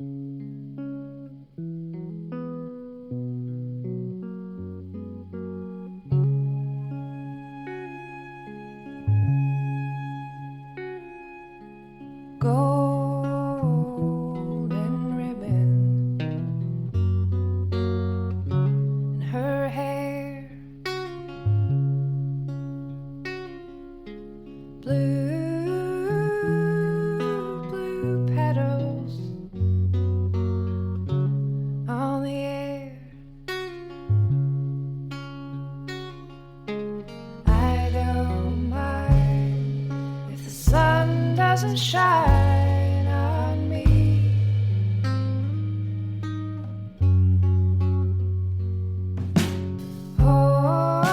Golden ribbon in her hair, blue petals on the air. I don't mind if the sun doesn't shine on me. Hold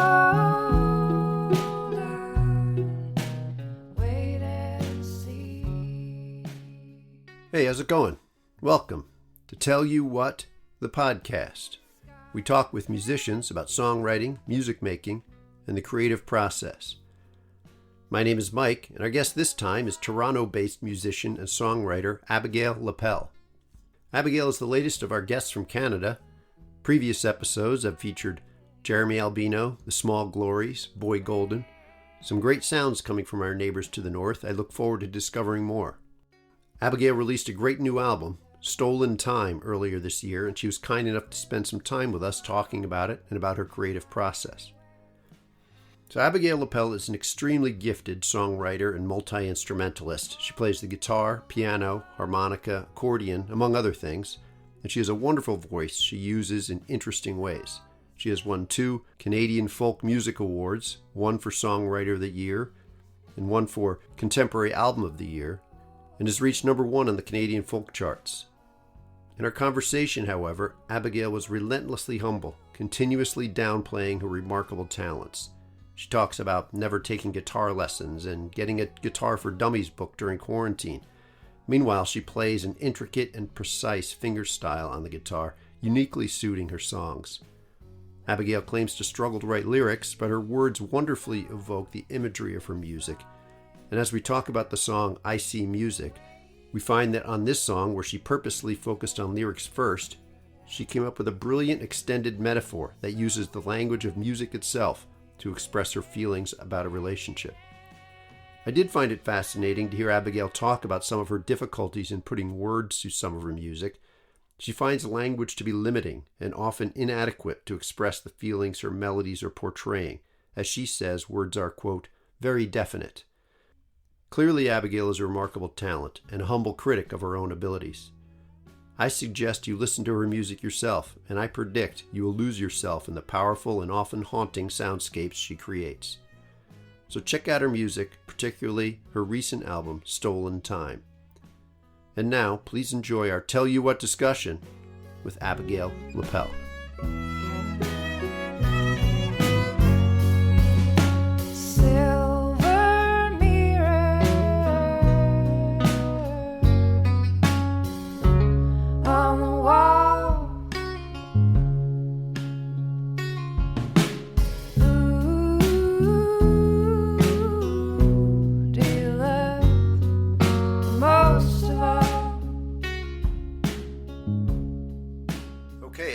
on, wait and see. Hey, how's it going? Welcome to Tell You What, the podcast. We talk with musicians about songwriting, music making, and the creative process. My name is Mike, and our guest this time is Toronto-based musician and songwriter Abigail Lapell. Abigail is the latest of our guests from Canada. Previous episodes have featured Jeremy Albino, The Small Glories, Boy Golden. Some great sounds coming from our neighbors to the north. I look forward to discovering more. Abigail released a great new album, Stolen Time, earlier this year, and she was kind enough to spend some time with us talking about it and about her creative process. So Abigail Lapell is an extremely gifted songwriter and multi-instrumentalist. She plays the guitar, piano, harmonica, accordion, among other things, and she has a wonderful voice she uses in interesting ways. She has won 2 Canadian Folk Music Awards, one for Songwriter of the Year and one for Contemporary Album of the Year, and has reached number 1 on the Canadian folk charts. In our conversation, however, Abigail was relentlessly humble, continuously downplaying her remarkable talents. She talks about never taking guitar lessons and getting a Guitar for Dummies book during quarantine. Meanwhile, she plays an intricate and precise fingerstyle on the guitar, uniquely suiting her songs. Abigail claims to struggle to write lyrics, but her words wonderfully evoke the imagery of her music. And as we talk about the song I See Music, we find that on this song, where she purposely focused on lyrics first, she came up with a brilliant extended metaphor that uses the language of music itself to express her feelings about a relationship. I did find it fascinating to hear Abigail talk about some of her difficulties in putting words to some of her music. She finds language to be limiting and often inadequate to express the feelings her melodies are portraying. As she says, words are, quote, very definite. Clearly, Abigail is a remarkable talent and a humble critic of her own abilities. I suggest you listen to her music yourself, and I predict you will lose yourself in the powerful and often haunting soundscapes she creates. So check out her music, particularly her recent album, Stolen Time. And now, please enjoy our Tell You What discussion with Abigail Lapell.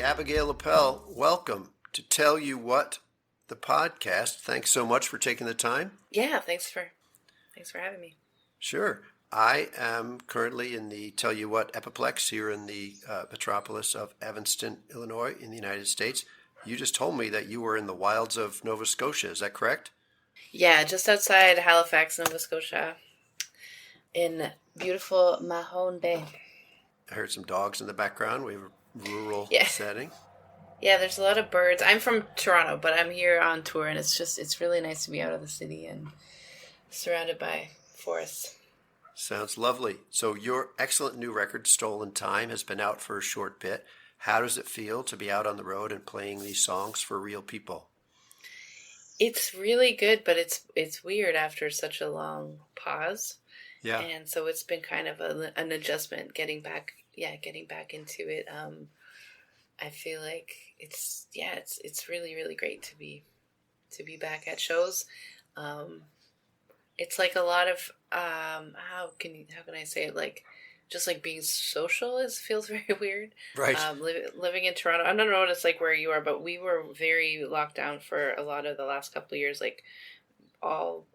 Abigail Lapell, welcome to Tell You What, the podcast. Thanks so much for taking the time. Yeah, thanks for having me. Sure. I am currently in the Tell You What Epiplex here in the metropolis of Evanston, Illinois, in the United States. You just told me that you were in the wilds of Nova Scotia. Is that correct? Yeah, just outside Halifax, Nova Scotia, in beautiful Mahone Bay. I heard some dogs in the background. We have a rural setting. Yeah, there's a lot of birds. I'm from Toronto, but I'm here on tour, and it's really nice to be out of the city and surrounded by forests. Sounds lovely. So your excellent new record, Stolen Time, has been out for a short bit. How does it feel to be out on the road and playing these songs for real people? It's really good, but it's weird after such a long pause. Yeah. And so it's been kind of an adjustment getting back into it. I feel like it's really, really great to be back at shows. It's like a lot of how can I say it, like just like being social feels very weird. Right. Living in Toronto, I don't know what it's like where you are, but we were very locked down for a lot of the last couple of years. Like all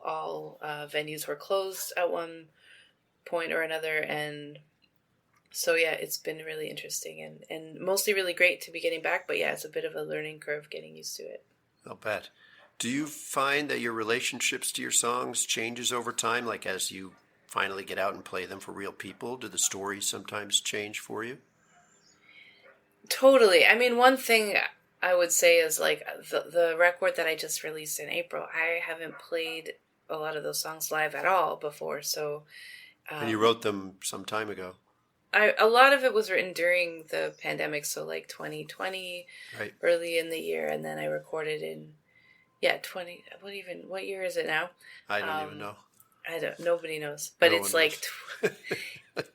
venues were closed at one point or another, and so yeah, it's been really interesting and mostly really great to be getting back. But yeah, it's a bit of a learning curve getting used to it. I'll bet. Do you find that your relationships to your songs changes over time? Like as you finally get out and play them for real people, do the stories sometimes change for you? Totally. I mean, one thing I would say is like the record that I just released in April, I haven't played a lot of those songs live at all before. So, And you wrote them some time ago. a lot of it was written during the pandemic. So like 2020, Right. early in the year. And then I recorded in, 20, what year is it now? I don't even know. Nobody knows. But No it's one like, knows.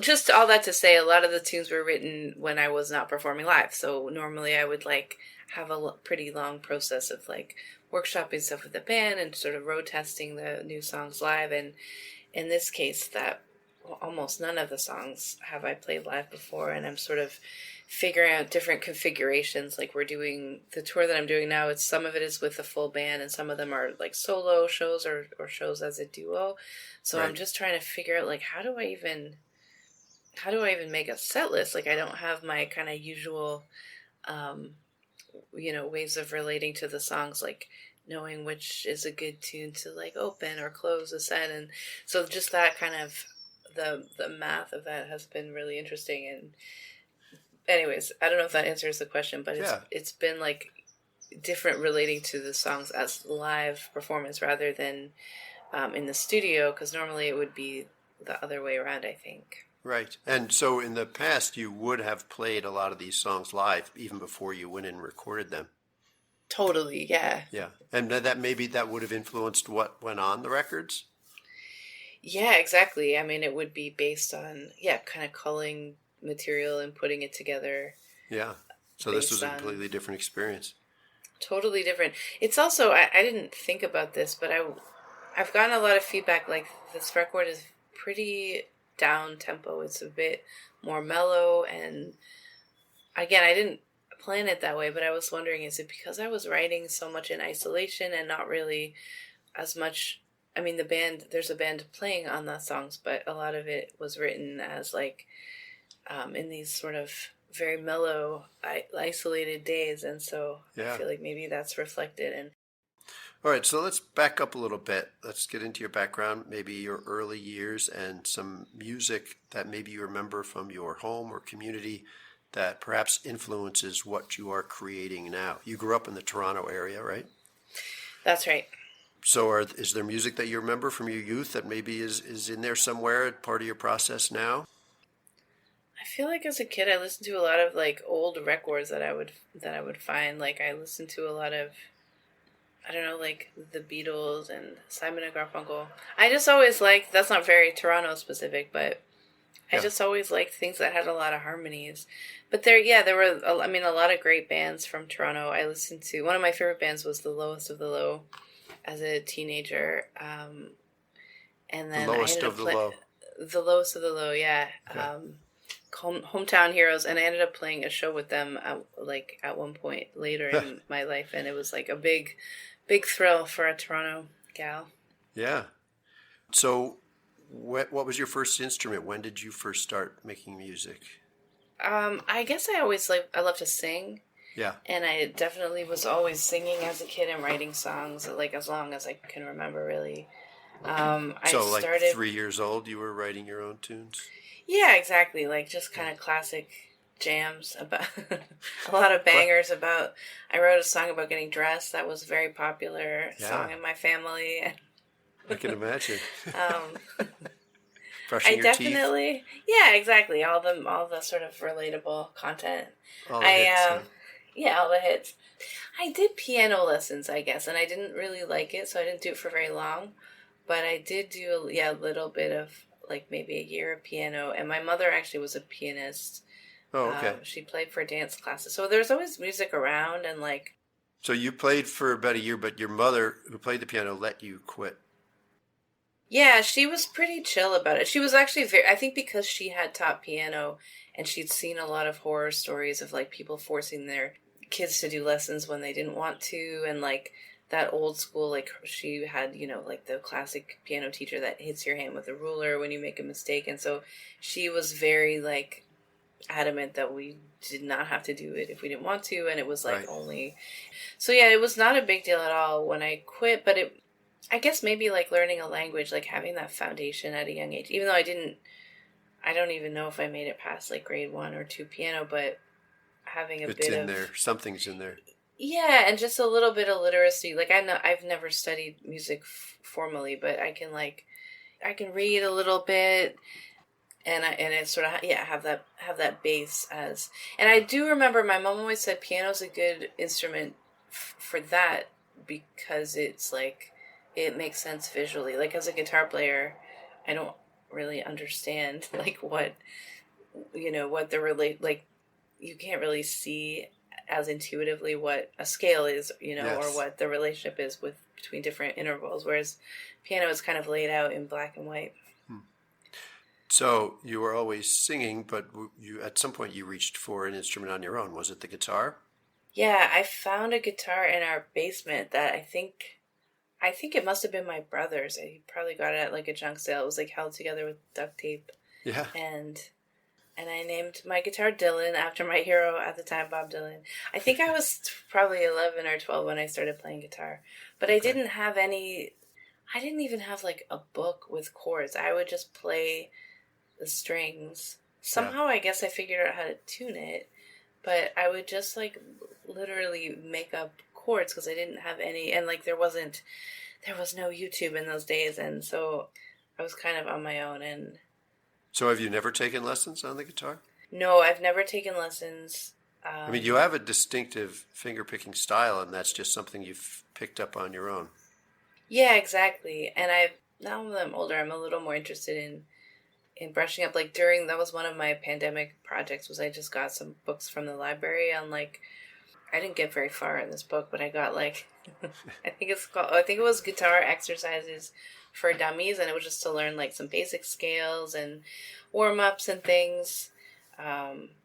just all that to say, a lot of the tunes were written when I was not performing live. So normally I would like have a pretty long process of like workshopping stuff with the band and sort of road testing the new songs live. And in this case, almost none of the songs have I played live before. And I'm sort of figuring out different configurations. Like we're doing the tour that I'm doing now. Some of it is with a full band and some of them are like solo shows or shows as a duo. So Right. I'm just trying to figure out like, how do I even make a set list? Like I don't have my kind of usual, ways of relating to the songs, like knowing which is a good tune to like open or close a set. And so just that kind of the math of that has been really interesting. And anyways, I don't know if that answers the question, but it's been like different relating to the songs as live performance rather than in the studio, because normally it would be the other way around, I think. Right. And so in the past, you would have played a lot of these songs live even before you went and recorded them. Totally, yeah. Yeah. And that would have influenced what went on the records? Yeah, exactly. I mean, it would be based on, kind of culling material and putting it together. Yeah. So this was a completely different experience. Totally different. It's also, I didn't think about this, but I've gotten a lot of feedback, like this record is pretty down tempo. It's a bit more mellow, and again, I didn't plan it that way, but I was wondering, is it because I was writing so much in isolation and not really as much, I mean, there's a band playing on the songs, but a lot of it was written as like in these sort of very mellow, isolated days, and so I feel like maybe that's reflected in. All right, so let's back up a little bit. Let's get into your background, maybe your early years and some music that maybe you remember from your home or community that perhaps influences what you are creating now. You grew up in the Toronto area, right? That's right. So is there music that you remember from your youth that maybe is in there somewhere, part of your process now? I feel like as a kid I listened to a lot of like old records that I would find. Like I listened to a lot of, I don't know, like the Beatles and Simon and Garfunkel. I just always liked, that's not very Toronto specific, but I just always liked things that had a lot of harmonies. But there were, a lot of great bands from Toronto. I listened to, one of my favorite bands was The Lowest of the Low as a teenager. And then The Lowest of the Low. The Lowest of the Low, yeah. Okay. Hometown Heroes, and I ended up playing a show with them at one point later in my life, and it was like a big thrill for a Toronto gal. Yeah. So what was your first instrument? When did you first start making music? I guess I love to sing. Yeah. And I definitely was always singing as a kid and writing songs, like as long as I can remember, really. So I started 3 years old, you were writing your own tunes? Yeah, exactly. Like just kind of classic jams about a lot of bangers about. I wrote a song about getting dressed. That was a very popular song in my family. I can imagine. Brushing your teeth. Yeah, exactly. All the sort of relatable content. All the hits. Yeah, all the hits. I did piano lessons, I guess, and I didn't really like it, so I didn't do it for very long. But I did do a little bit of, like maybe a year of piano, and my mother actually was a pianist. Oh, okay. She played for dance classes, so there's always music around, and like. So you played for about a year, but your mother, who played the piano, let you quit. Yeah, she was pretty chill about it. She was actually very, I think because she had taught piano and she'd seen a lot of horror stories of like people forcing their kids to do lessons when they didn't want to, and like that old school, like she had, like the classic piano teacher that hits your hand with a ruler when you make a mistake. And so she was very like adamant that we did not have to do it if we didn't want to, and it was like Right. only. So yeah, it was not a big deal at all when I quit, but I guess maybe like learning a language, like having that foundation at a young age, even though I don't even know if I made it past like grade 1 or 2 piano, but having a It's bit in of, there. Something's in there. yeah, and just a little bit of literacy. Like I've never studied music formally, but I can read a little bit, and it sort of, yeah, have that base as. And I do remember my mom always said piano's a good instrument for that, because it's like it makes sense visually. Like as a guitar player, I don't really understand like what the relate, like you can't really see as intuitively what a scale is, or Yes. what the relationship is between different intervals, whereas piano is kind of laid out in black and white. So you were always singing, but you at some point you reached for an instrument on your own. Was it the guitar? Yeah, I found a guitar in our basement that I think it must have been my brother's. He probably got it at like a junk sale. It was like held together with duct tape, Yeah. and I named my guitar Dylan after my hero at the time, Bob Dylan. I think I was probably 11 or 12 when I started playing guitar, but I Okay. didn't have any. I didn't even have like a book with chords. I would just play the strings. Somehow, I guess I figured out how to tune it, but I would just like literally make up chords because I didn't have any, and like there was no YouTube in those days, and so I was kind of on my own. And So have you never taken lessons on the guitar? no, I've never taken lessons. I mean, you have a distinctive finger-picking style, and that's just something you've picked up on your own. Yeah, exactly. And now that I'm older, I'm a little more interested in brushing up. Like that was one of my pandemic projects, was I just got some books from the library on like, I didn't get very far in this book, but I got like, I think it was Guitar Exercises for Dummies, and it was just to learn like some basic scales and warm-ups and things.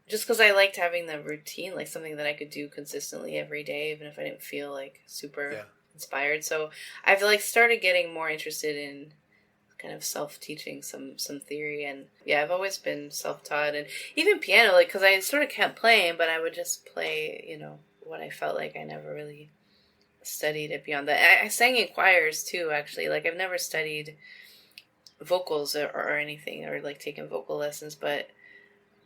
Just because I liked having the routine, like something that I could do consistently every day, even if I didn't feel like super inspired. So I've like started getting more interested in kind of self-teaching some theory, and yeah, I've always been self-taught, and even piano, like because I sort of kept playing, but I would just play, what I felt like. I never really studied it beyond that. I sang in choirs too, actually. Like I've never studied vocals or anything, or like taken vocal lessons, but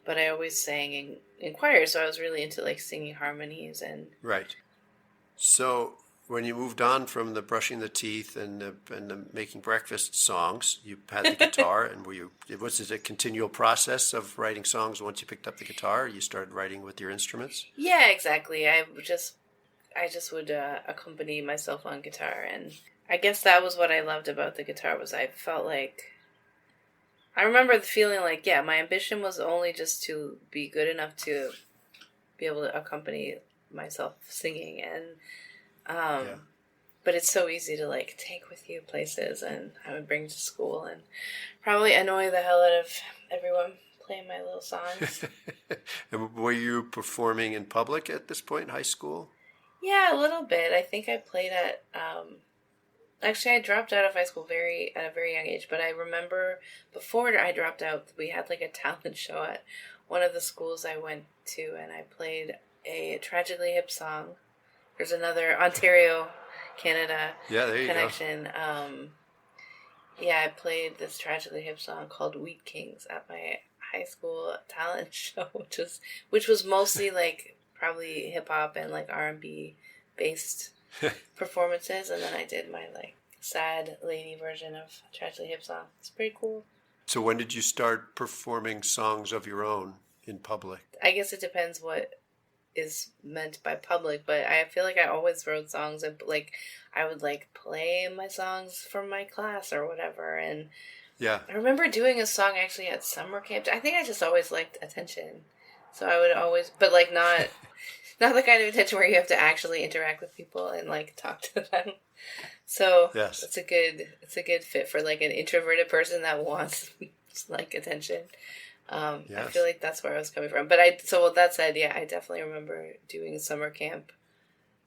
I always sang in choirs, so I was really into like singing harmonies and. Right. So when you moved on from the brushing the teeth and the making breakfast songs, you had the guitar, and was it a continual process of writing songs once you picked up the guitar? You started writing with your instruments? Yeah, exactly. I just would accompany myself on guitar, and I guess that was what I loved about the guitar, was I felt like, I remember the feeling like, yeah, my ambition was only just to be good enough to be able to accompany myself singing, and but it's so easy to like take with you places, and I would bring to school and probably annoy the hell out of everyone playing my little songs. And were you performing in public at this point in high school? Yeah, a little bit. I think I played at. Actually, I dropped out of high school at a very young age. But I remember before I dropped out, we had like a talent show at one of the schools I went to, and I played a Tragically Hip song. There's another Ontario, Canada There you connection. Yeah, I played this Tragically Hip song called Wheat Kings at my high school talent show, which was mostly like probably hip hop and like R&B based performances, and then I did my like sad lady version of Tragically Hip song. It's pretty cool. So when did you start performing songs of your own in public? I guess it depends what is meant by public, but I feel like I always wrote songs, and like I would like play my songs from my class or whatever. And Yeah. I remember doing a song actually at summer camp. I think I just always liked attention, so I would always, but like not not the kind of attention where you have to actually interact with people and like talk to them. So Yes. it's a good fit for like an introverted person that wants like attention. I Yes. feel like that's where I was coming from. But so with that said, yeah, I definitely remember doing summer camp,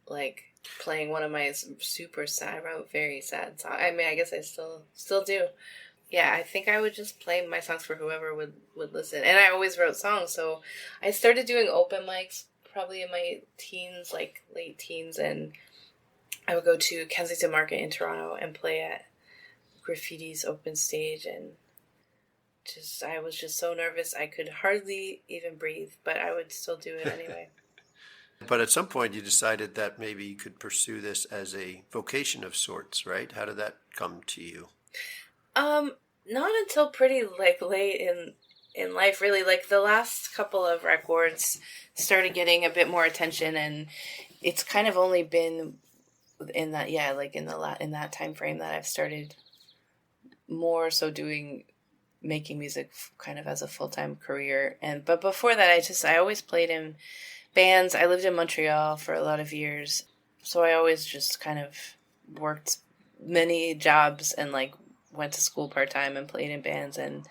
like playing one of my super sad, I wrote very sad songs. I mean, I guess I still do. Yeah, I think I would just play my songs for whoever would listen. And I always wrote songs, so I started doing open mics probably in my teens, like late teens, and I would go to Kensington Market in Toronto and play at Graffiti's open stage, and I was just so nervous I could hardly even breathe, but I would still do it anyway. But at some point you decided that maybe you could pursue this as a vocation of sorts, right? How did that come to you? Not until pretty like late in life, really. Like the last couple of records started getting a bit more attention, and it's kind of only been in that, yeah, like in that time frame that I've started more so making music kind of as a full-time career. But before that, I always played in bands. I lived in Montreal for a lot of years, so I always just kind of worked many jobs and like went to school part-time and played in bands, and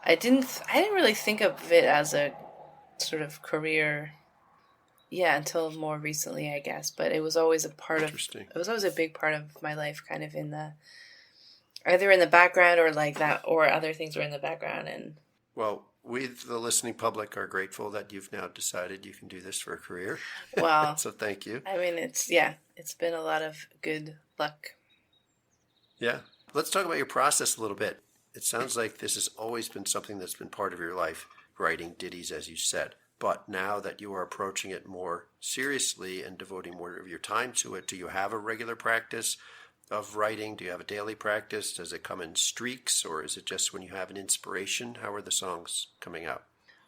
I didn't really think of it as a sort of career, yeah, until more recently, I guess. But it was always a big part of my life, kind of either in the background or like that, or other things were in the background. And Well, we, the listening public, are grateful that you've now decided you can do this for a career. wow, So thank you. I mean, it's been a lot of good luck. Yeah. Let's talk about your process a little bit. It sounds like this has always been something that's been part of your life, writing ditties, as you said. But now that you are approaching it more seriously and devoting more of your time to it, do you have a regular practice of writing? Do you have a daily practice? Does it come in streaks, or is it just when you have an inspiration? How are the songs coming out?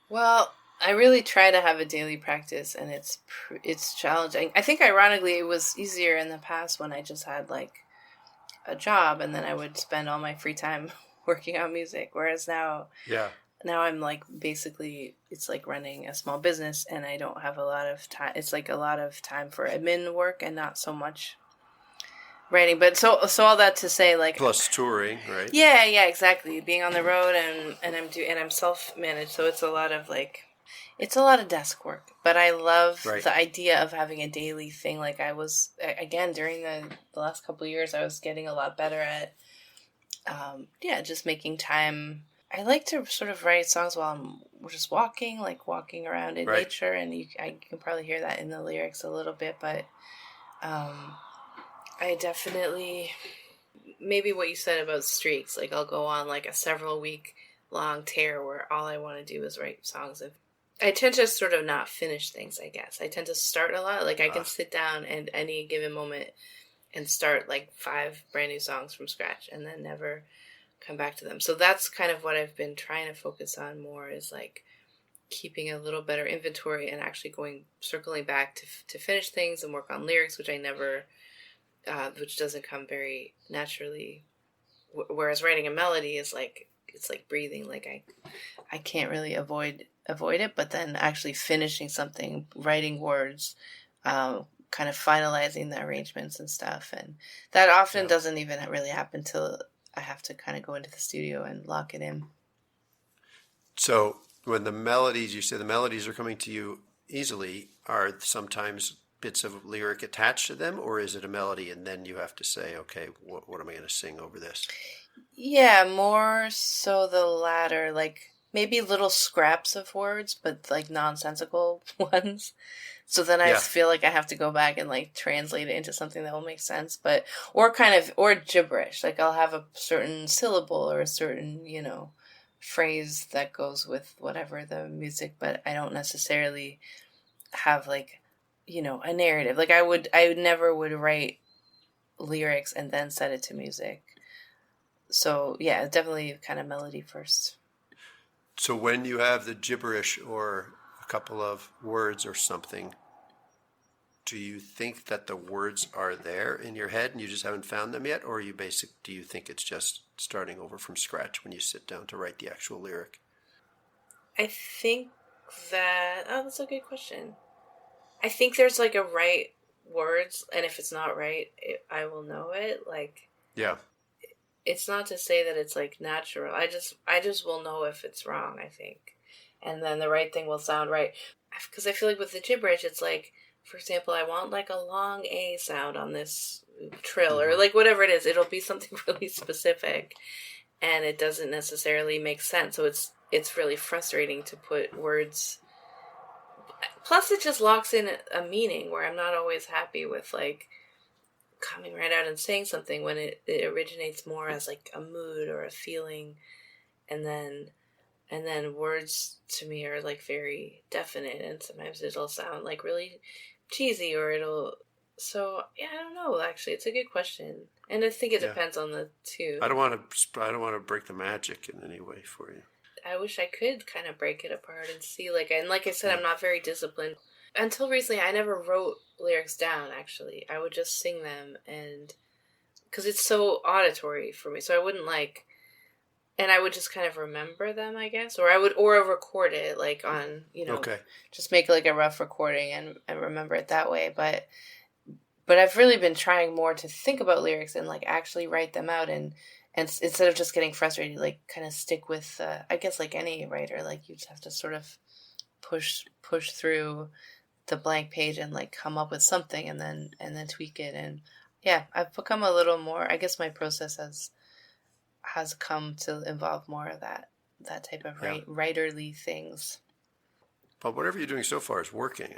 Well, I really try to have a daily practice, and it's challenging. I think ironically it was easier in the past when I just had like a job, and then I would spend all my free time working on music. Whereas now I'm like, basically it's like running a small business, and I don't have a lot of time. It's like a lot of time for admin work and not so much writing. But so all that to say, like, Plus touring, right? yeah, exactly. Being on the road, and I'm self-managed, so it's a lot of desk work. But I love the idea of having a daily thing. Like I was, again, during the last couple of years, I was getting a lot better at, just making time. I like to sort of write songs while I'm just walking around in nature, and I can probably hear that in the lyrics a little bit. But I definitely, maybe what you said about streaks, like I'll go on like a several week long tear where all I want to do is write songs. I tend to sort of not finish things, I guess. I tend to start a lot. Like I can sit down at any given moment and start like 5 brand new songs from scratch and then never come back to them. So that's kind of what I've been trying to focus on more, is like keeping a little better inventory and actually circling back to finish things and work on lyrics, which I never, which doesn't come very naturally. Whereas writing a melody is like, it's like breathing. Like I can't really avoid it, but then actually finishing something, writing words, kind of finalizing the arrangements and stuff, and that often doesn't even really happen till I have to kind of go into the studio and lock it in. So when you say the melodies are coming to you easily, are sometimes bits of lyric attached to them, or is it a melody and then you have to say, okay, what am I going to sing over this? Yeah, more so the latter, like maybe little scraps of words, but like nonsensical ones. So then I feel like I have to go back and like translate it into something that will make sense, or gibberish. Like I'll have a certain syllable or a certain, phrase that goes with whatever the music, but I don't necessarily have like, a narrative. Like I never would write lyrics and then set it to music. So yeah, definitely kind of melody first. So when you have the gibberish or a couple of words or something, do you think that the words are there in your head and you just haven't found them yet? Or do you think it's just starting over from scratch when you sit down to write the actual lyric? I think that, that's a good question. I think there's like a right words, and if it's not right, I will know it. Like, Yeah. it's not to say that it's like natural. I just will know if it's wrong, I think. And then the right thing will sound right. Because I feel like with the gibberish, it's like, for example, I want like a long A sound on this trill, or like whatever it is. It'll be something really specific, and it doesn't necessarily make sense. So it's really frustrating to put words. Plus, it just locks in a meaning where I'm not always happy with like coming right out and saying something when it originates more as like a mood or a feeling, and then words to me are like very definite, and sometimes it'll sound like really cheesy, or it'll. So yeah, I don't know. Actually, it's a good question, and I think it Yeah. depends on the two. I don't want to break the magic in any way for you. I wish I could kind of break it apart and see, like, and like I said, I'm not very disciplined. Until recently, I never wrote lyrics down. Actually, I would just sing them, and because it's so auditory for me, so I wouldn't like. And I would just kind of remember them, I guess, or I would, or record it like on, Okay. just make like a rough recording and remember it that way. But I've really been trying more to think about lyrics and like actually write them out, and instead of just getting frustrated, like kind of stick with, I guess like any writer, like you just have to sort of push through the blank page and like come up with something, and then tweak it. And yeah, I've become a little more, I guess my process has come to involve more of that type of writerly things. But whatever you're doing so far is working.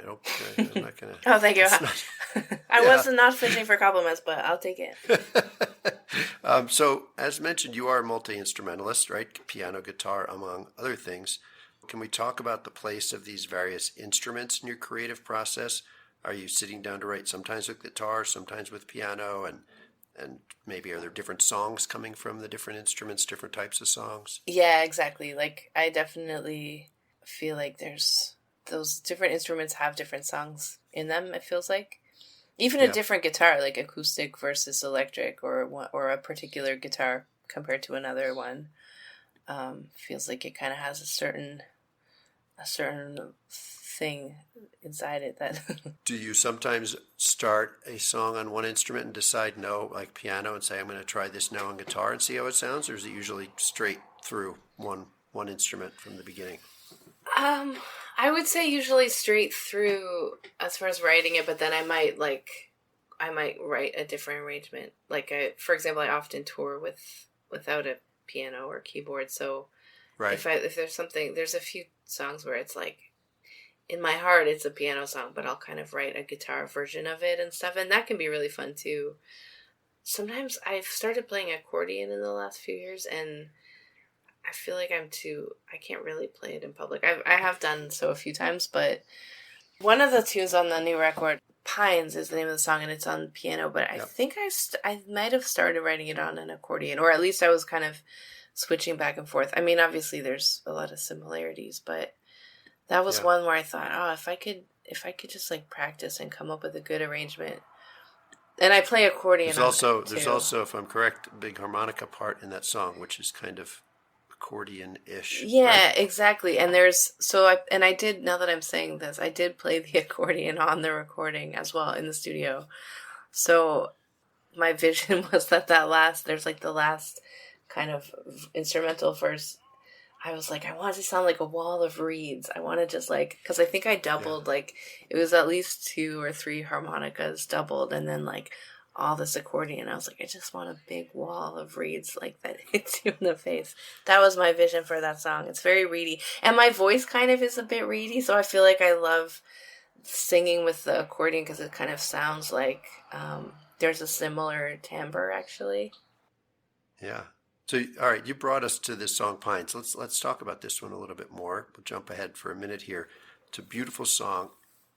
I'm not gonna. Oh, thank you. I Yeah. was not fishing for compliments, but I'll take it. So, as mentioned, you are a multi-instrumentalist, right? Piano, guitar, among other things. Can we talk about the place of these various instruments in your creative process? Are you sitting down to write sometimes with guitar, sometimes with piano, and maybe are there different songs coming from the different instruments, different types of songs? Yeah, exactly. Like, I definitely feel like there's those different instruments have different songs in them, it feels like. Even a different guitar, like acoustic versus electric, or a particular guitar compared to another one, feels like it kind of has a certain thing inside it that. Do you sometimes start a song on one instrument and decide no, like piano, and say I'm going to try this now on guitar and see how it sounds, or is it usually straight through one instrument from the beginning? I would say usually straight through as far as writing it, but then I might write a different arrangement. Like for example, I often tour without a piano or keyboard, so Right. if there's something, there's a few songs where it's like in my heart it's a piano song, but I'll kind of write a guitar version of it and stuff, and that can be really fun too. Sometimes I've started playing accordion in the last few years, and I feel like I can't really play it in public. I have done so a few times, but one of the tunes on the new record, Pines is the name of the song, and it's on piano, but I think I might have started writing it on an accordion, or at least I was kind of switching back and forth. I mean, obviously there's a lot of similarities, but that was one where I thought, oh, if I could just like practice and come up with a good arrangement. And I play accordion. There's also, if I'm correct, a big harmonica part in that song, which is kind of accordion-ish. Yeah, right? exactly. And I did, now that I'm saying this, I did play the accordion on the recording as well in the studio. So my vision was that there's like the last kind of instrumental verse. I was like, I want it to sound like a wall of reeds. I want to just like, because I think I doubled, like, it was at least 2 or 3 harmonicas doubled, and then like all this accordion. I was like, I just want a big wall of reeds like that hits you in the face. That was my vision for that song. It's very reedy, and my voice kind of is a bit reedy, so I feel like I love singing with the accordion because it kind of sounds like there's a similar timbre actually. Yeah. So, all right, you brought us to this song Pines. Let's talk about this one a little bit more. We'll jump ahead for a minute here. It's a beautiful song,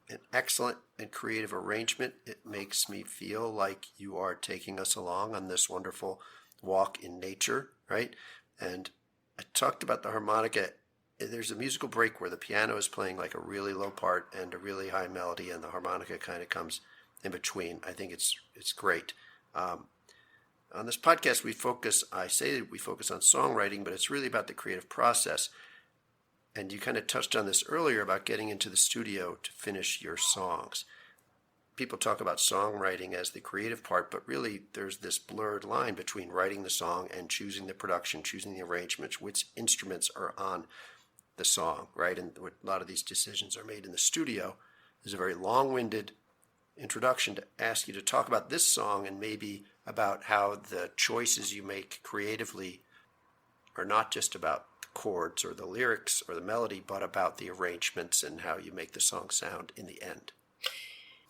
an excellent and creative arrangement. It makes me feel like you are taking us along on this wonderful walk in nature, right? And I talked about the harmonica. There's a musical break where the piano is playing like a really low part and a really high melody, and the harmonica kind of comes in between. I think it's great. On this podcast, we focus on songwriting, but it's really about the creative process. And you kind of touched on this earlier about getting into the studio to finish your songs. People talk about songwriting as the creative part, but really there's this blurred line between writing the song and choosing the production, choosing the arrangements, which instruments are on the song, right? And a lot of these decisions are made in the studio. There's a very long-winded introduction to ask you to talk about this song and maybe about how the choices you make creatively are not just about the chords or the lyrics or the melody, but about the arrangements and how you make the song sound in the end.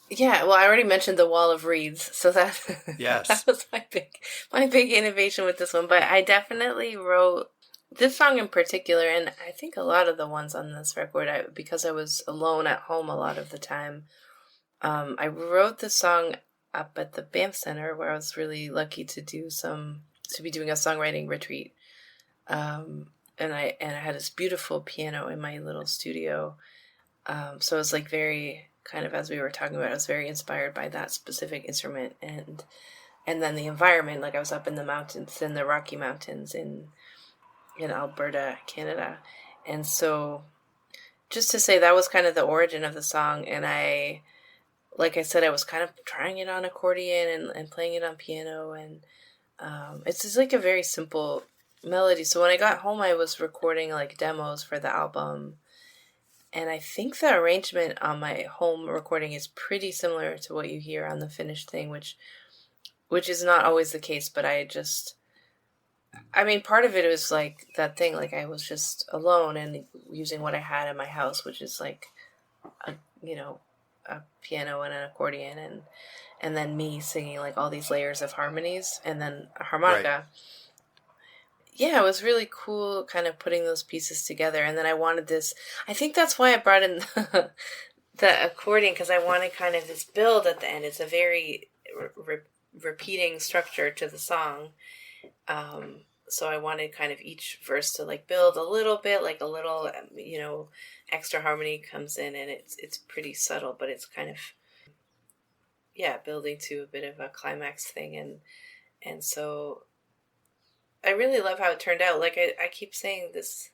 Yeah, well, I already mentioned the wall of reeds, so that Yes. that was my big innovation with this one. But I definitely wrote this song in particular, and I think a lot of the ones on this record, because I was alone at home a lot of the time. I wrote the song up at the Banff Center, where I was really lucky to be doing a songwriting retreat. And I had this beautiful piano in my little studio. So it was like very kind of, as we were talking about, I was very inspired by that specific instrument and then the environment. Like I was up in the mountains, in the Rocky Mountains in Alberta, Canada. And so just to say that was kind of the origin of the song. And like I said, I was kind of trying it on accordion and playing it on piano. And it's just like a very simple melody. So when I got home, I was recording like demos for the album. And I think the arrangement on my home recording is pretty similar to what you hear on the finished thing, which is not always the case. But part of it was like that thing, like I was just alone and using what I had in my house, which is like a piano and an accordion and then me singing like all these layers of harmonies and then a harmonica. Right. Yeah, it was really cool kind of putting those pieces together. And then I wanted this, I think that's why I brought in the accordion, because I wanted kind of this build at the end. It's a very repeating structure to the song. So I wanted kind of each verse to like build a little bit, like a little, extra harmony comes in and it's pretty subtle, but it's kind of, building to a bit of a climax thing. And so I really love how it turned out. Like I keep saying this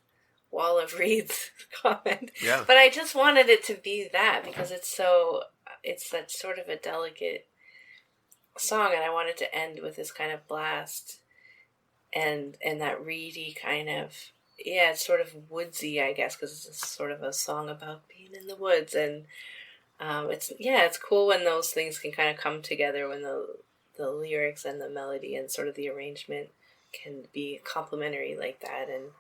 wall of reeds comment, but I just wanted it to be that because it's that sort of a delicate song, and I wanted to end with this kind of blast and that reedy kind of, it's sort of woodsy, I guess, because it's sort of a song about being in the woods, and it's cool when those things can kind of come together, when the lyrics and the melody and sort of the arrangement can be complementary like that. And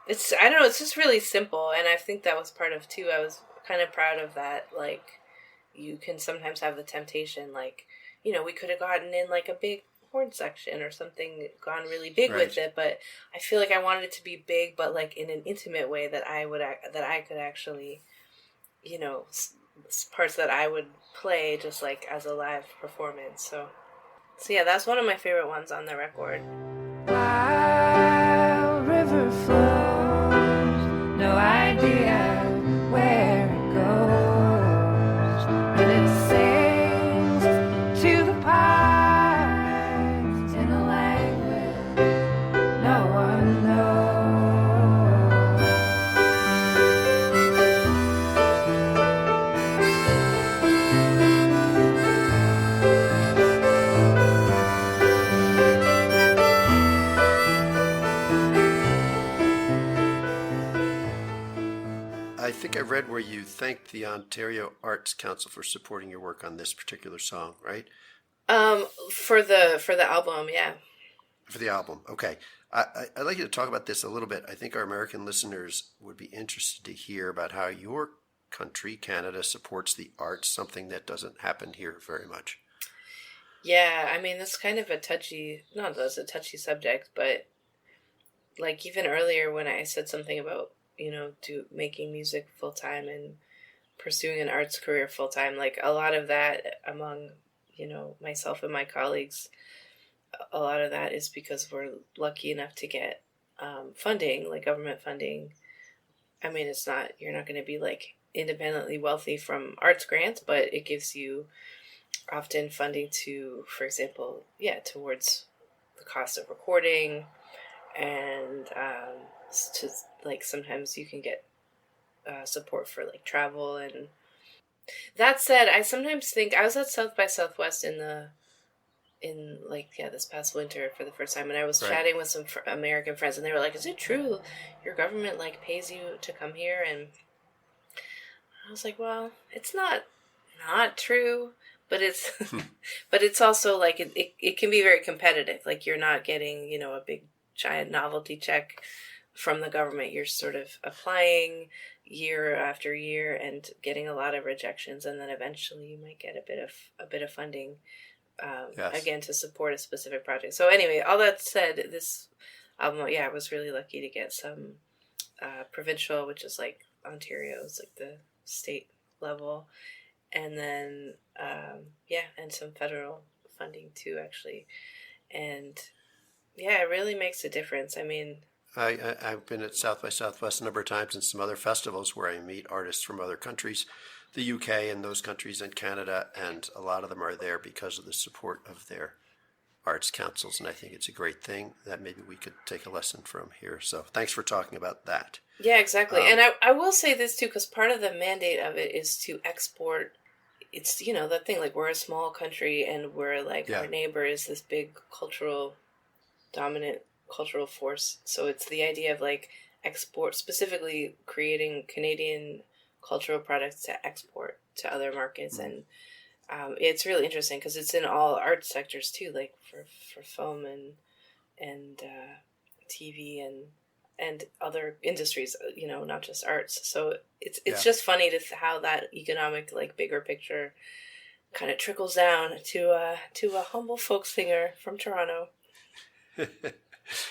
it's just really simple, and I think that was part of too, I was kind of proud of that. Like, you can sometimes have the temptation, like, we could have gotten in like a big horn section or something, gone really big with it, but I feel like I wanted it to be big, but like in an intimate way that I could actually, parts that I would play just like as a live performance. So yeah, that's one of my favorite ones on the record. Wild river flows, no idea where it goes, but it sings to the pines in a language no one knows. I think I read where you thanked the Ontario Arts Council for supporting your work on this particular song, right? For the album, yeah. For the album, okay. I'd like you to talk about this a little bit. I think our American listeners would be interested to hear about how your country, Canada, supports the arts, something that doesn't happen here very much. Yeah, I mean, that's kind of a touchy subject, but like even earlier when I said something about, making music full time and pursuing an arts career full time, like a lot of that among, myself and my colleagues, a lot of that is because we're lucky enough to get funding, like government funding. I mean, you're not going to be like independently wealthy from arts grants, but it gives you often funding to, for example, towards the cost of recording and to like sometimes you can get support for like travel. And that said, I sometimes think I was at South by Southwest in like this past winter for the first time, and I was Right. chatting with some American friends, and they were like, "Is it true your government like pays you to come here?" And I was like, "Well, it's not true, but it's but it's also like it can be very competitive. Like you're not getting a big giant novelty check from the government. You're sort of applying year after year and getting a lot of rejections, and then eventually you might get a bit of funding." Yes. Again, to support a specific project. So anyway, all that said, this album, I was really lucky to get some provincial, which is like Ontario's, like the state level, and then and some federal funding too, actually. And yeah, it really makes a difference. I mean, I've been at South by Southwest a number of times and some other festivals where I meet artists from other countries, the UK and those countries, and Canada, and a lot of them are there because of the support of their arts councils, and I think it's a great thing that maybe we could take a lesson from here. So thanks for talking about that. yeah, exactly. And I will say this too, because part of the mandate of it is to export. It's, the thing, like we're a small country and we're like our neighbor is this big dominant cultural force. So it's the idea of like export, specifically creating Canadian cultural products to export to other markets. And it's really interesting because it's in all art sectors too, like for film and TV and other industries, not just arts. So it's just funny to how that economic, like bigger picture kind of trickles down to a humble folk singer from Toronto.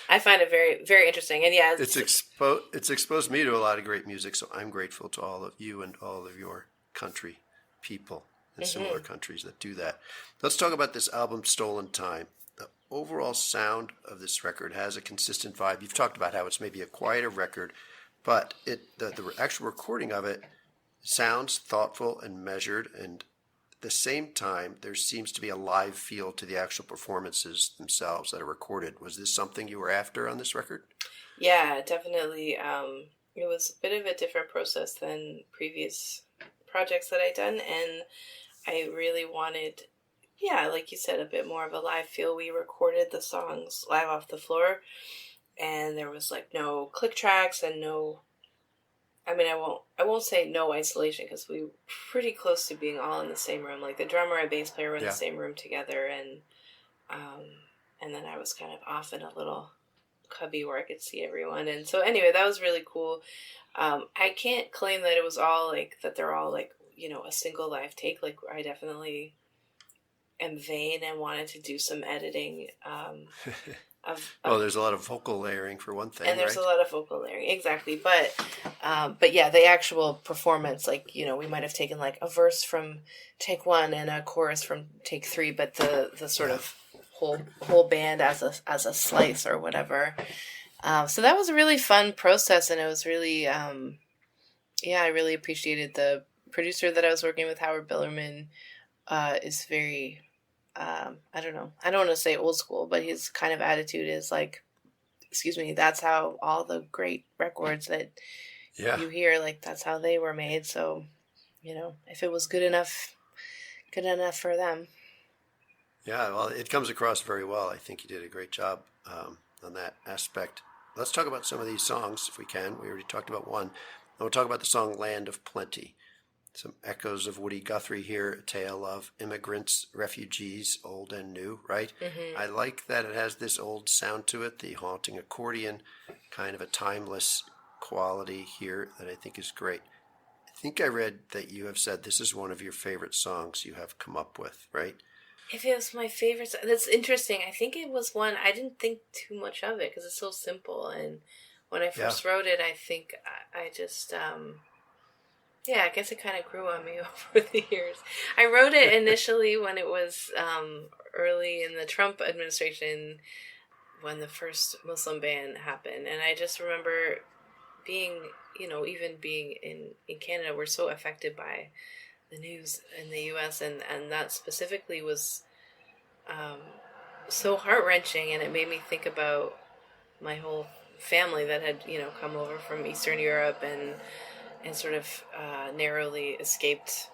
I find it very, very interesting. And yeah, it's exposed me to a lot of great music, so I'm grateful to all of you and all of your country people in similar countries that do that. Let's talk about this album, Stolen Time. The overall sound of this record has a consistent vibe. You've talked about how it's maybe a quieter record, but the actual recording of it sounds thoughtful and measured, and at the same time, there seems to be a live feel to the actual performances themselves that are recorded. Was this something you were after on this record? Yeah, definitely. It was a bit of a different process than previous projects that I'd done, and I really wanted, like you said, a bit more of a live feel. We recorded the songs live off the floor, and there was like no click tracks and no. I mean, I won't say no isolation because we were pretty close to being all in the same room. Like the drummer and bass player were in the same room together, and then I was kind of off in a little cubby where I could see everyone. And so anyway, that was really cool. I can't claim that it was all like that. They're all like a single live take. Like I definitely am vain and wanted to do some editing. There's a lot of vocal layering for one thing, and there's right? a lot of vocal layering, exactly. But yeah, the actual performance, like we might have taken like a verse from take 1 and a chorus from take 3, but the sort of whole band as a slice or whatever. So that was a really fun process, and it was really I really appreciated the producer that I was working with, Howard Billerman. Is very. I don't know. I don't want to say old school, but his kind of attitude is like, excuse me, that's how all the great records that you hear, like that's how they were made. So, if it was good enough for them. Yeah, well, it comes across very well. I think you did a great job on that aspect. Let's talk about some of these songs if we can. We already talked about one. We'll talk about the song Land of Plenty. Some echoes of Woody Guthrie here, a tale of immigrants, refugees, old and new, right? Mm-hmm. I like that it has this old sound to it, the haunting accordion, kind of a timeless quality here that I think is great. I think I read that you have said this is one of your favorite songs you have come up with, right? If it was my favorite, that's interesting. I think it was one, I didn't think too much of it because it's so simple. And when I first wrote it, I think I just... I guess it kind of grew on me over the years. I wrote it initially when it was early in the Trump administration, when the first Muslim ban happened. And I just remember being, even being in Canada, we're so affected by the news in the U.S. And that specifically was so heart-wrenching. And it made me think about my whole family that had, come over from Eastern Europe and sort of narrowly escaped.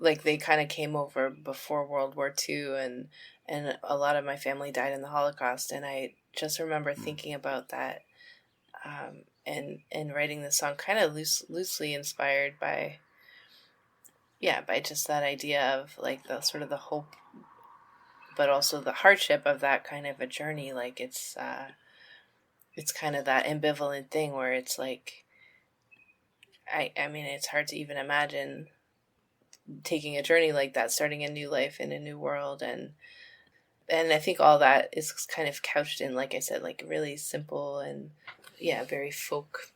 Like, they kind of came over before World War II, and a lot of my family died in the Holocaust, and I just remember thinking about that, and writing this song kind of loosely inspired by just that idea of, like, the sort of the hope, but also the hardship of that kind of a journey. Like, it's kind of that ambivalent thing where it's like, I mean, it's hard to even imagine taking a journey like that, starting a new life in a new world, and I think all that is kind of couched in, like I said, like really simple and very folk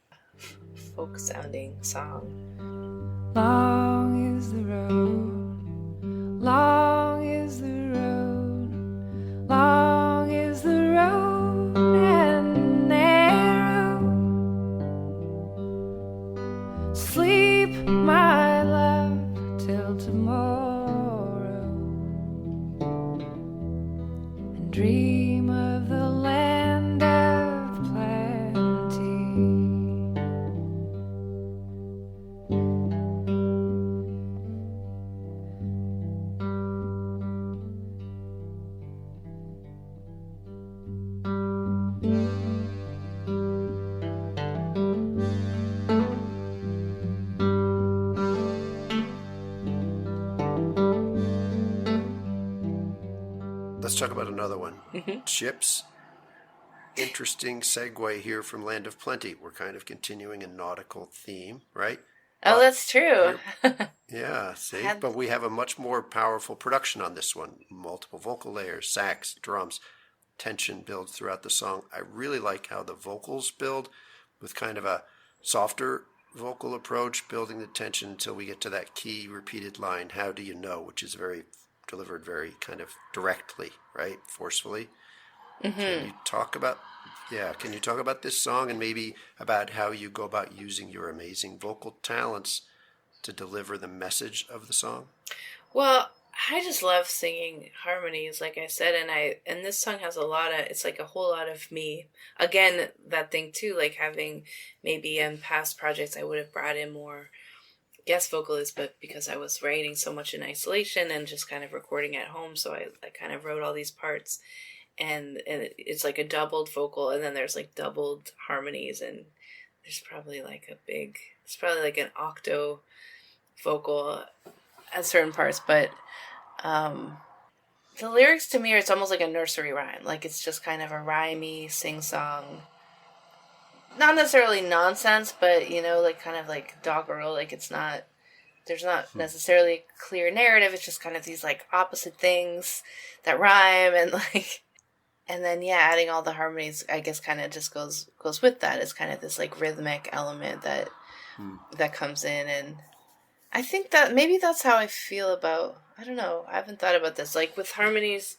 sounding song. Long is the road, long is the road, long is the road and narrow. Sleep, my love, till tomorrow, and dream of the land of plenty. Let's talk about another one. Ships. Interesting segue here from Land of Plenty. We're kind of continuing a nautical theme, right? Oh, that's true. Yeah, see? But we have a much more powerful production on this one. Multiple vocal layers, sax, drums, tension builds throughout the song. I really like how the vocals build with kind of a softer vocal approach, building the tension until we get to that key repeated line, how do you know, which is delivered very kind of directly, right? Forcefully. Can you talk about this song and maybe about how you go about using your amazing vocal talents to deliver the message of the song? Well, I just love singing harmonies, like I said, and this song has it's like a whole lot of me. Again, that thing too, like having maybe in past projects I would have brought in more guest vocalists, but because I was writing so much in isolation and just kind of recording at home, so I kind of wrote all these parts, and it's like a doubled vocal, and then there's like doubled harmonies, and there's probably like an octo vocal at certain parts, but the lyrics to me, it's almost like a nursery rhyme. Like, it's just kind of a rhymey sing-song, not necessarily nonsense, but, like kind of like doggerel. Like, there's not necessarily a clear narrative. It's just kind of these like opposite things that rhyme, and like, and then adding all the harmonies, I guess, kind of just goes with that. It's kind of this like rhythmic element that comes in, and I think that maybe that's how I feel about, I don't know, I haven't thought about this. Like, with harmonies,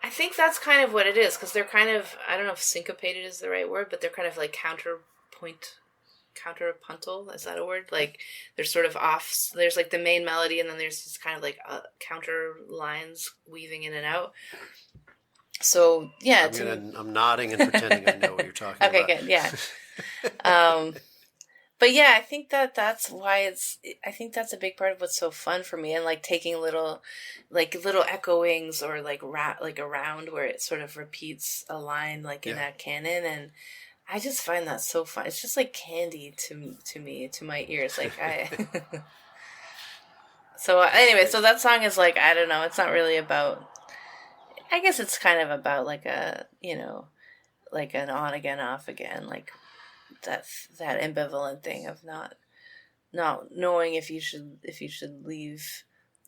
I think that's kind of what it is, because they're kind of, I don't know if syncopated is the right word, but they're kind of like counterpuntal, is that a word? Like, they're sort of off, there's like the main melody, and then there's just kind of like counter lines weaving in and out. So, yeah. I'm nodding and pretending I know what you're talking about. Okay, good, yeah. But yeah, I think that's why I think that's a big part of what's so fun for me, and like taking little echoings, or like around where it sort of repeats a line, like in a canon, and I just find that so fun. It's just like candy to me, to my ears. Like So anyway, so that song is like, I don't know, it's not really about, I guess it's kind of about like a, like an on again, off again, like that ambivalent thing of not knowing if you should leave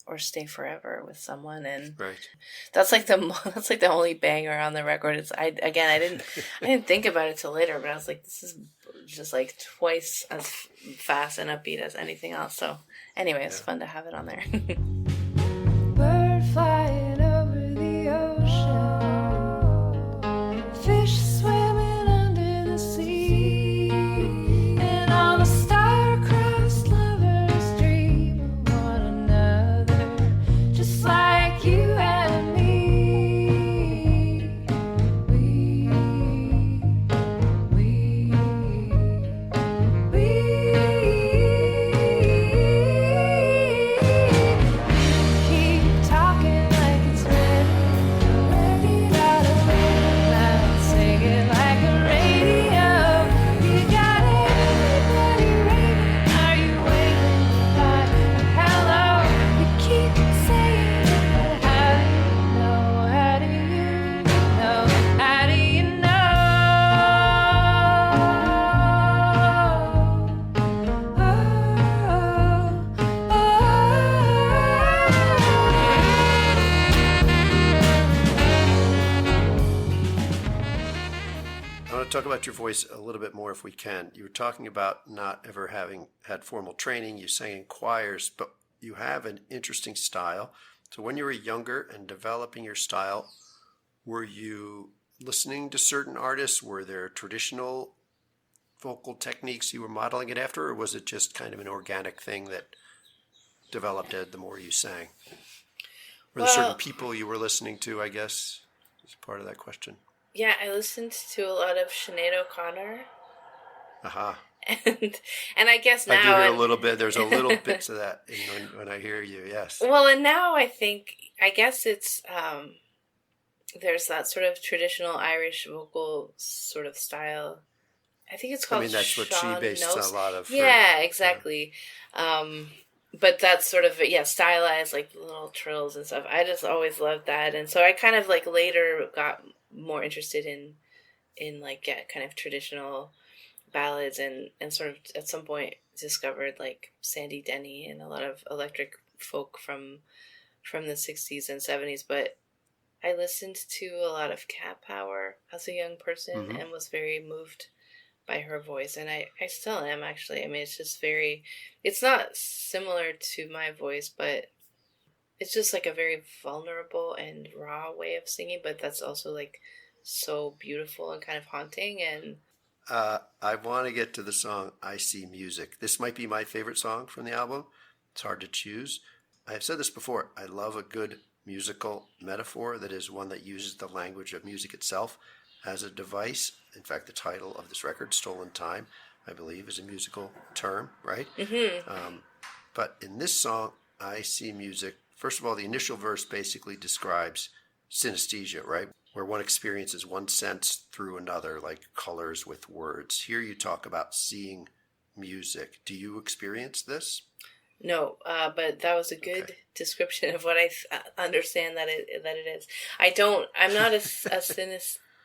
or stay forever with someone, and right. That's like the only banger on the record. I didn't think about it till later, but I was like, this is just like twice as fast and upbeat as anything else. So anyway, it's fun to have it on there. Bird flying over the ocean, fish swimming under the sea, and all the star-crossed lovers dream of one another, just like you and me. We talk about your voice a little bit more if we can. You were talking about not ever having had formal training. You sang in choirs, but you have an interesting style. So when you were younger and developing your style, were you listening to certain artists? Were there traditional vocal techniques you were modeling it after, or was it just kind of an organic thing that developed the more you sang? Were there certain people you were listening to, I guess, is part of that question? Yeah, I listened to a lot of Sinead O'Connor. Uh-huh. And I guess now... I do hear a little bit. There's a little bits of that when I hear you, yes. Well, and now I guess it's... there's that sort of traditional Irish vocal sort of style. I think it's called that's what Sean she based Nose. a lot of. Yeah, exactly. But that's sort of, stylized, like little trills and stuff. I just always loved that. And so I kind of like later got more interested in kind of traditional ballads and sort of at some point discovered like Sandy Denny and a lot of electric folk from the 60s and 70s. But I listened to a lot of Cat Power as a young person and was very moved by her voice. And I still am, actually. I mean, it's just it's not similar to my voice, but it's just like a very vulnerable and raw way of singing, but that's also like so beautiful and kind of haunting. And I want to get to the song I See Music. This might be my favorite song from the album. It's hard to choose. I've said this before. I love a good musical metaphor that is one that uses the language of music itself as a device. In fact, the title of this record, Stolen Time, I believe, is a musical term, right? Mm-hmm. But in this song, I See Music, first of all, the initial verse basically describes synesthesia, right? Where one experiences one sense through another, like colors with words. Here you talk about seeing music. Do you experience this? No, but that was a good description of what I understand that it is. I'm not a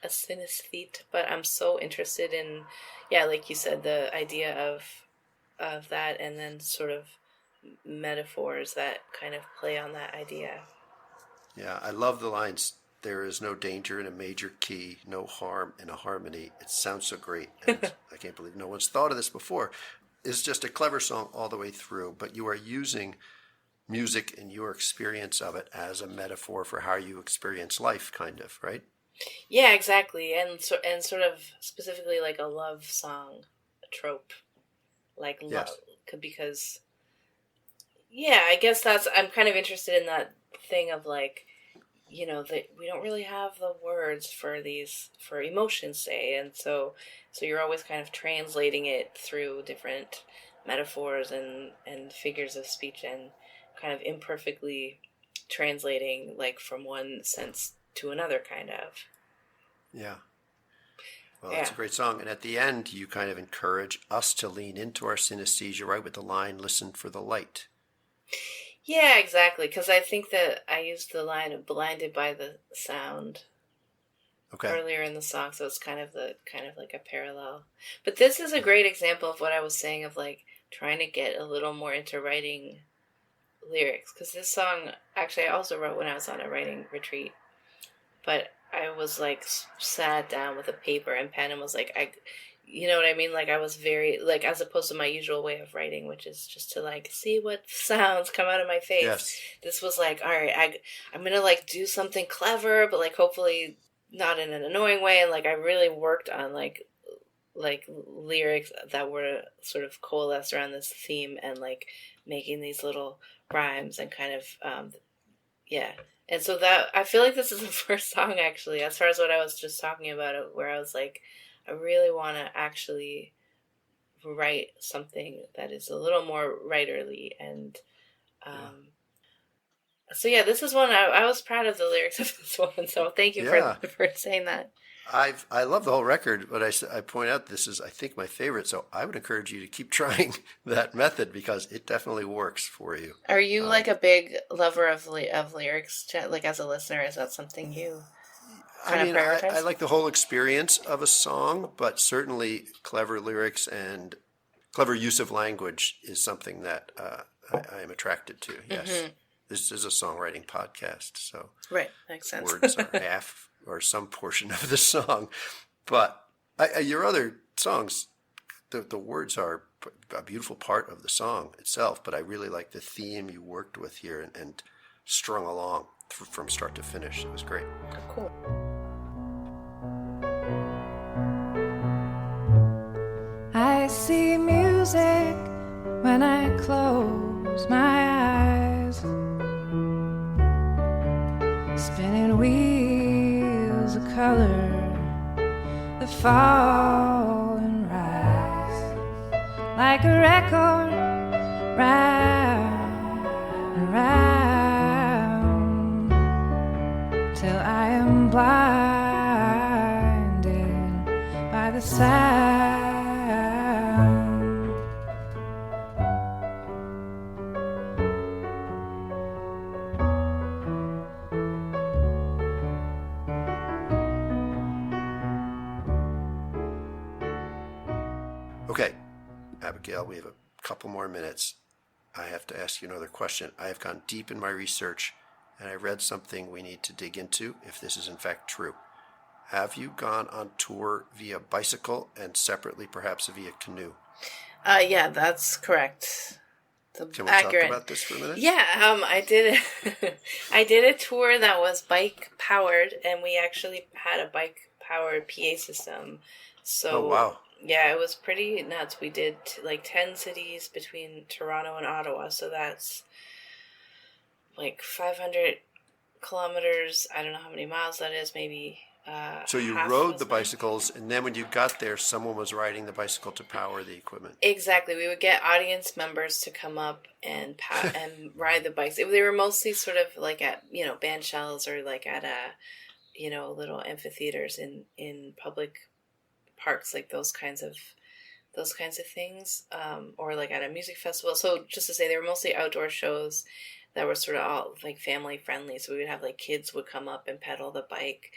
synesthete, but I'm so interested in, like you said, the idea of that, and then sort of metaphors that kind of play on that idea. Yeah, I love the lines. There is no danger in a major key, no harm in a harmony. It sounds so great. And I can't believe no one's thought of this before. It's just a clever song all the way through, but you are using music and your experience of it as a metaphor for how you experience life, kind of, right? Yeah, exactly. And sort of specifically like a love song trope. Like love, because I guess I'm kind of interested in that thing of like, that we don't really have the words for emotions, say, and so you're always kind of translating it through different metaphors and figures of speech, and kind of imperfectly translating like from one sense to another, kind of. Yeah. Well, it's a great song. And at the end, you kind of encourage us to lean into our synesthesia, right, with the line, "Listen for the light." Yeah, exactly. Because I think that I used the line of "blinded by the sound" earlier in the song, so it's kind of like a parallel. But this is a great example of what I was saying of like trying to get a little more into writing lyrics. Because this song, actually, I also wrote when I was on a writing retreat, but I was like sat down with a paper and pen and was like, you know what I mean? Like I was very, like, as opposed to my usual way of writing, which is just to like see what sounds come out of my face. Yes. This was like, all right, I'm going to like do something clever, but like hopefully not in an annoying way. And like I really worked on like lyrics that were sort of coalesced around this theme and like making these little rhymes and kind of, And so that, I feel like this is the first song actually, as far as what I was just talking about, where I was like, I really want to actually write something that is a little more writerly. And this is one, I was proud of the lyrics of this one. So thank you for saying that. I love the whole record, but I point out this is, I think, my favorite. So I would encourage you to keep trying that method because it definitely works for you. Are you like a big lover of lyrics? Like as a listener, is that something you... I like the whole experience of a song, but certainly clever lyrics and clever use of language is something that I am attracted to. Yes. Mm-hmm. This is a songwriting podcast, so right, makes sense. Words are half or some portion of the song. But Your other songs, the words are a beautiful part of the song itself, but I really like the theme you worked with here and strung along from start to finish. It was great. Cool. I see music when I close my eyes, spinning wheels of color that fall and rise like a record round and round till I am blinded by the sound. Okay, Abigail, we have a couple more minutes. I have to ask you another question. I have gone deep in my research, and I read something we need to dig into if this is in fact true. Have you gone on tour via bicycle and separately perhaps via canoe? Yeah, that's correct. Can we Accurate. talk about this for a minute? Yeah, I did. I did a tour that was bike powered, and we actually had a bike powered PA system. So, oh, wow. Yeah, it was pretty nuts. We did like 10 cities between Toronto and Ottawa, so that's like 500 kilometers. I don't know how many miles that is, maybe. So you rode the bicycles, and then when you got there, someone was riding the bicycle to power the equipment. Exactly. We would get audience members to come up and and ride the bikes. They were mostly sort of like at, band shells or like at little amphitheaters in public parks, like those kinds of things, or like at a music festival. So just to say, they were mostly outdoor shows that were sort of all like family friendly. So we would have like kids would come up and pedal the bike,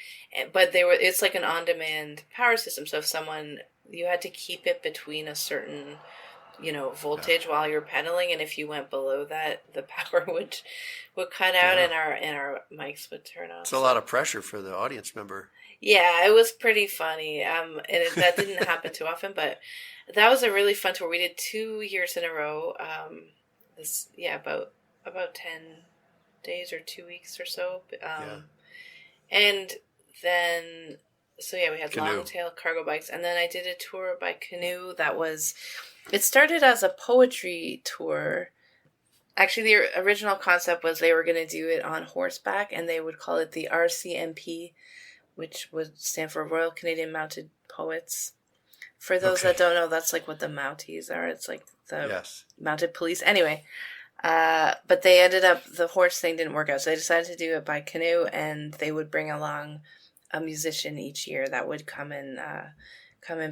but it's like an on-demand power system. So if you had to keep it between a certain voltage while you're pedaling, and if you went below that, the power would cut out, and our mics would turn off. It's a lot of pressure for the audience member. Yeah, it was pretty funny. And that didn't happen too often, but that was a really fun tour. We did 2 years in a row. About 10 days or 2 weeks or so. And then, we had canoe. long-tail cargo bikes. And then I did a tour by canoe it started as a poetry tour. Actually, the original concept was they were going to do it on horseback, and they would call it the RCMP, which would stand for Royal Canadian Mounted Poets. For those that don't know, that's like what the Mounties are. It's like the mounted police. Anyway, but they ended up, the horse thing didn't work out, so they decided to do it by canoe, and they would bring along a musician each year that would come and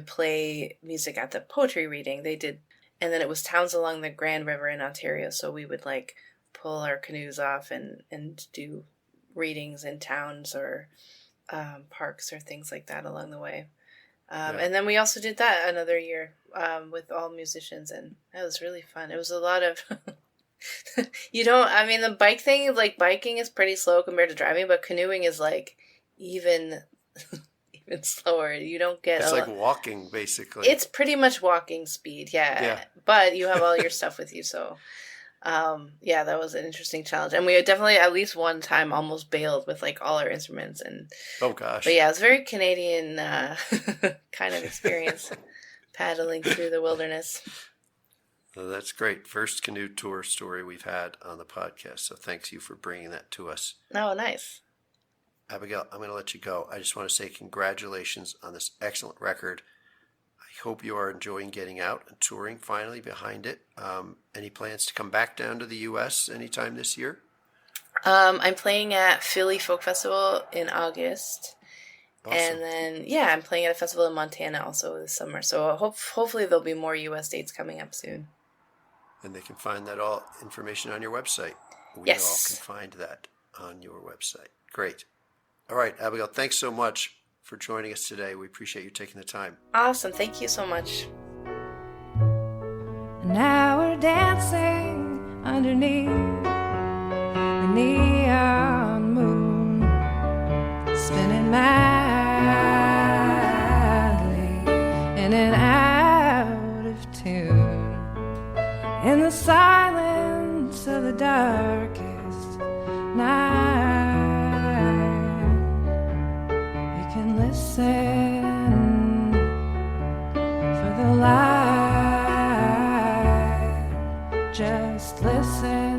play music at the poetry reading they did. And then it was towns along the Grand River in Ontario, so we would like pull our canoes off and do readings in towns or parks or things like that along the way. And then we also did that another year with all musicians, and that was really fun. It was a lot of the bike thing, like biking is pretty slow compared to driving, but canoeing is like even slower. You don't get it's like walking, basically. It's pretty much walking speed, yeah. But you have all your stuff with you, so that was an interesting challenge. And we definitely at least one time almost bailed with like all our instruments, and oh gosh. But yeah, it was a very Canadian kind of experience paddling through the wilderness. Well, that's great. First canoe tour story we've had on the podcast, so thanks you for bringing that to us. Oh, nice. Abigail, I'm going to let you go. I just want to say congratulations on this excellent record. I hope you are enjoying getting out and touring finally behind it. Any plans to come back down to the U.S. anytime this year? I'm playing at Philly Folk Festival in August. Awesome. And then, I'm playing at a festival in Montana also this summer. So hopefully there'll be more U.S. dates coming up soon. And they can find that all information on your website. We all can find that on your website. Great. All right, Abigail, thanks so much for joining us today. We appreciate you taking the time. Awesome. Thank you so much. Now we're dancing underneath the neon moon, spinning madly darkest night. You can listen for the light. Just listen.